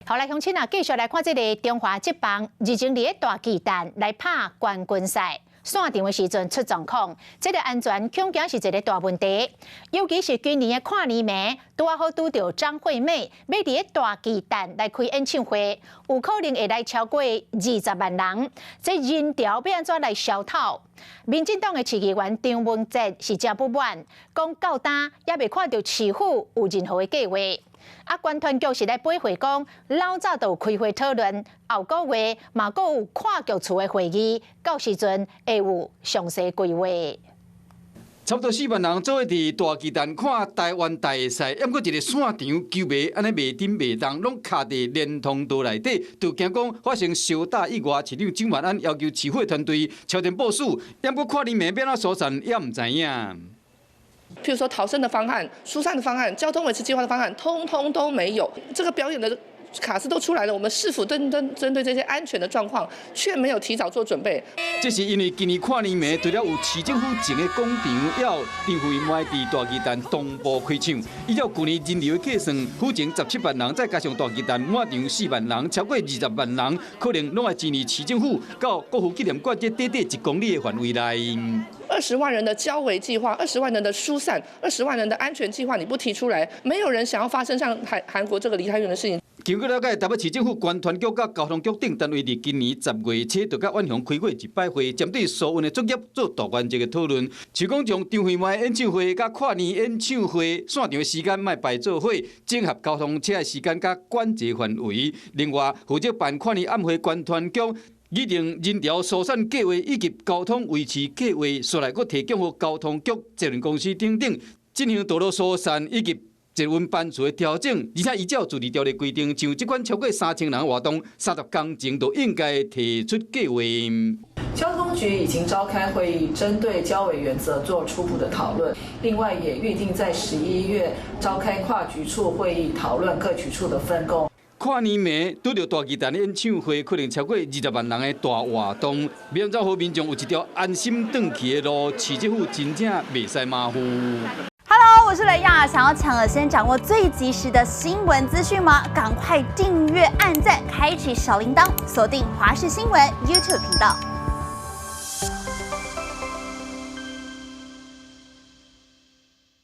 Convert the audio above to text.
好来，乡亲啊，继续来看这个中华职棒日前伫个大巨蛋来拍冠军赛。 线场的时阵出状况，这个安全恐惊是一个大问题。尤其是今年的跨年暝，拄好拄到张惠妹要伫个大巨蛋来开演唱会，有可能会来超过20万人。这人潮要安怎来消套？民进党的市议员张文哲是真不满，讲到今也未看到市府有任何的计划。 啊，关团局是来配合讲，老早就有开会讨论，后个月嘛阁有跨局处的会议，到时阵会有详细规划。差不多4万人做伙伫大巨蛋看台湾大赛，抑过一个线场球迷安尼袂顶袂动，拢卡伫连通道内底，就惊讲发生烧大意外。市长蒋万安要求市府团队超前部署，抑过跨年暝要怎疏散也唔知影。 譬如说逃生的方案、疏散的方案、交通维持计划的方案，通通都没有。这个表演的卡司都出来了，我们是否针对这些安全的状况，却没有提早做准备？这是因为今年跨年暝，除了有市政府前的广场，也有张惠妹伫大巨蛋同步开唱。依照去年人流的计算，府前17万人，再加上大巨蛋满场4万人，超过20万人，可能拢会进入市政府到国父纪念馆这短短1公里的范围内。 20万人的交维计划，20万人的疏散，20万人的安全计划，你不提出来，没有人想要发生像韩国这个梨泰院的事情。经过了解，台北市政府关团局甲交通局等单位伫今年10月初就甲万雄开过一摆会，针对所运的作业做大原则的讨论。像讲将张惠妹演唱会甲跨年演唱会线场的时间卖排做伙，整合交通车的时间甲管制范围。另外，负责办跨年晚会关团局。 拟定人潮疏散计划以及交通维持计划，续来阁提供予交通局、责任公司等等进行道路疏散以及捷运班次的调整，而且依照自治条例规定，像这款超过3000人的活动，30工前都应该提出计划。交通局已经召开会议，针对交委原则做初步的讨论。另外，也预定在11月召开跨局处会议，讨论各局处的分工。 跨年暝拄着大巨蛋的演唱会，可能超过20万人的大活动，要安怎好民众有一条安心回去的路，市政府真正袂使马虎。Hello， 我是雷亚，想要抢而先掌握最及时的新闻资讯吗？赶快订阅、按赞、开启小铃铛，锁定华视新闻 YouTube 频道。